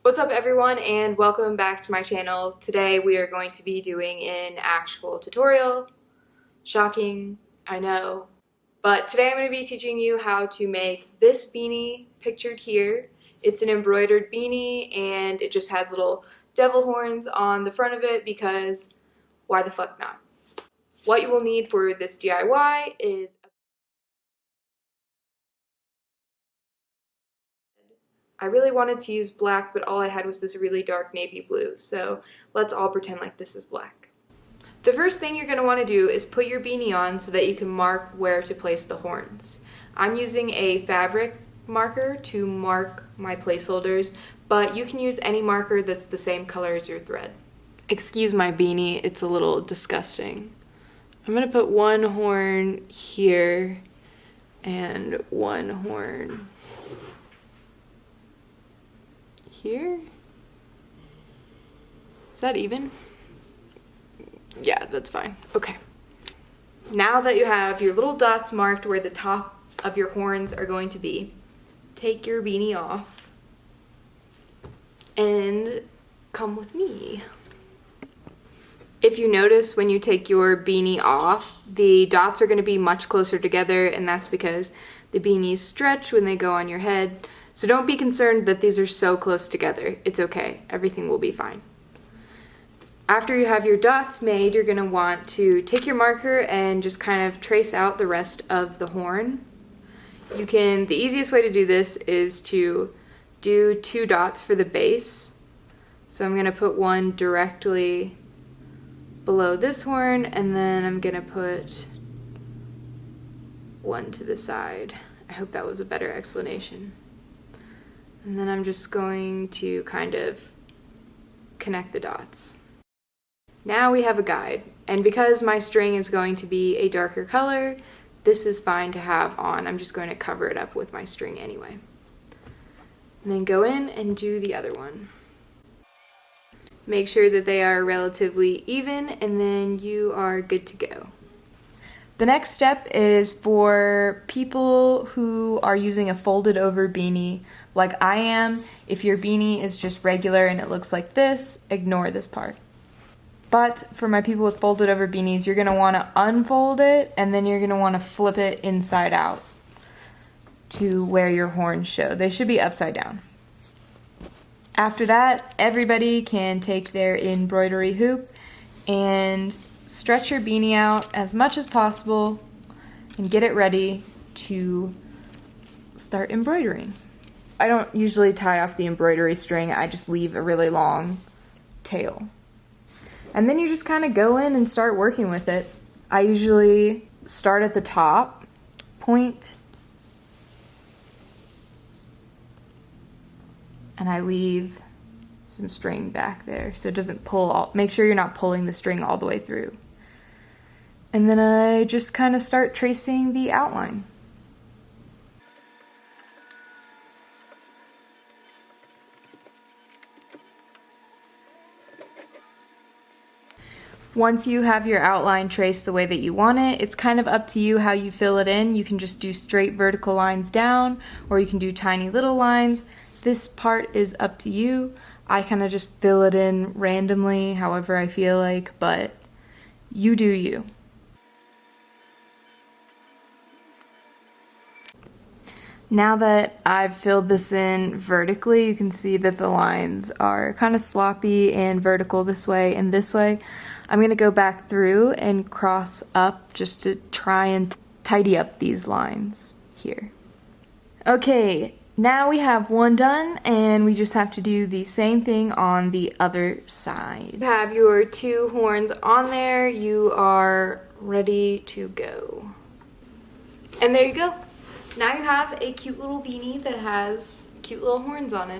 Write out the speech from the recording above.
What's up everyone and welcome back to my channel. Today we are going to be doing an actual tutorial. Shocking, I know. But today I'm going to be teaching you how to make this beanie pictured here. It's an embroidered beanie and it just has little devil horns on the front of it because why the fuck not? What you will need for this DIY is I really wanted to use black, but all I had was this really dark navy blue, so let's all pretend like this is black. The first thing you're going to want to do is put your beanie on so that you can mark where to place the horns. I'm using a fabric marker to mark my placeholders, but you can use any marker that's the same color as your thread. Excuse my beanie, it's a little disgusting. I'm going to put one horn here and one horn here. Is that even? Yeah, that's fine. Okay. Now that you have your little dots marked where the top of your horns are going to be, take your beanie off and come with me. If you notice when you take your beanie off, the dots are going to be much closer together, and that's because the beanies stretch when they go on your head. So don't be concerned that these are so close together. It's okay. Everything will be fine. After you have your dots made, you're going to want to take your marker and just kind of trace out the rest of the horn. The easiest way to do this is to do 2 dots for the base. So I'm going to put one directly below this horn, and then I'm going to put one to the side. I hope that was a better explanation. And then I'm just going to kind of connect the dots. Now we have a guide, and because my string is going to be a darker color, this is fine to have on. I'm just going to cover it up with my string anyway. And then go in and do the other one. Make sure that they are relatively even, and then you are good to go. The next step is for people who are using a folded over beanie like I am. If your beanie is just regular and it looks like this, ignore this part. But for my people with folded over beanies, you're going to want to unfold it and then you're going to want to flip it inside out to where your horns show. They should be upside down. After that, everybody can take their embroidery hoop and stretch your beanie out as much as possible and get it ready to start embroidering. I don't usually tie off the embroidery string, I just leave a really long tail. And then you just kind of go in and start working with it. I usually start at the top, point, and I leave some string back there so it doesn't pull make sure you're not pulling the string all the way through. And then I just kind of start tracing the outline. Once you have your outline traced the way that you want it, it's kind of up to you how you fill it in. You can just do straight vertical lines down, or you can do tiny little lines. This part is up to you. I kind of just fill it in randomly, however I feel like, but you do you. Now that I've filled this in vertically, you can see that the lines are kind of sloppy and vertical this way and this way. I'm going to go back through and cross up just to try and tidy up these lines here. Okay, now we have one done and we just have to do the same thing on the other side. You have your 2 horns on there, you are ready to go. And there you go. Now you have a cute little beanie that has cute little horns on it.